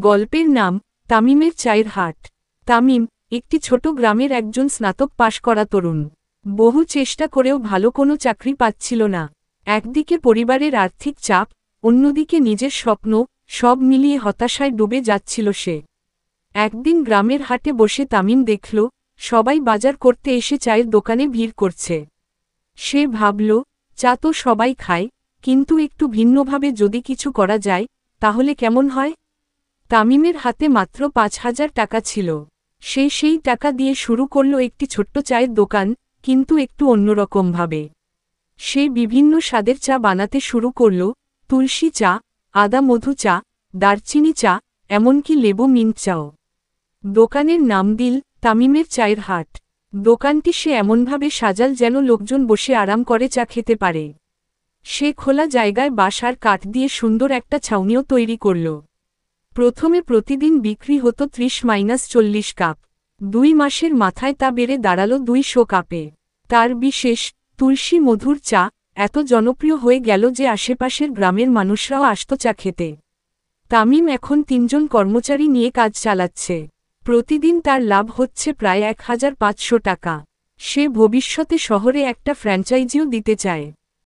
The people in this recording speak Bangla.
গল্পের নাম তামিমের চায়ের হাট। তামিম একটি ছোট গ্রামের একজন স্নাতক পাশ করা তরুণ। বহু চেষ্টা করেও ভালো কোনো চাকরি পাচ্ছিল না। একদিকে পরিবারের আর্থিক চাপ, অন্যদিকে নিজের স্বপ্ন, সব মিলিয়ে হতাশায় ডুবে যাচ্ছিল সে। একদিন গ্রামের হাটে বসে তামিম দেখল, সবাই বাজার করতে এসে চায়ের দোকানে ভিড় করছে। সে ভাবল, চা তো সবাই খায়, কিন্তু একটু ভিন্নভাবে যদি কিছু করা যায়, তাহলে কেমন হয়? তামিমের হাতে মাত্র ৫,০০০ টাকা ছিল। সে সেই টাকা দিয়ে শুরু করল একটি ছোট্ট চায়ের দোকান, কিন্তু একটু অন্যরকমভাবে। সে বিভিন্ন স্বাদের চা বানাতে শুরু করল, তুলসী চা, আদা মধু চা, দারচিনি চা, এমনকি লেবু মিন্ট চাও। দোকানের নাম দিল তামিমের চায়ের হাট। দোকানটি সে এমনভাবে সাজাল যেন লোকজন বসে আরাম করে চা খেতে পারে। সে খোলা জায়গায় বাঁশ আর কাঠ দিয়ে সুন্দর একটা ছাউনিও তৈরি করল। প্রথমে প্রতিদিন বিক্রি হতো ৩০-৪০ কাপ। ২ মাসের মাথায় তা বেড়ে দাঁড়ালো ২০০ কাপে। তার বিশেষ তুলসী মধুর চা এত জনপ্রিয় হয়ে গেল যে আশেপাশের গ্রামের মানুষরাও আসত চা খেতে। তামিম এখন ৩ জন কর্মচারী নিয়ে কাজ চালাচ্ছে। প্রতিদিন তার লাভ হচ্ছে প্রায় ১,৫০০ টাকা। সে ভবিষ্যতে শহরে একটা ফ্র্যাঞ্চাইজিও দিতে চায়।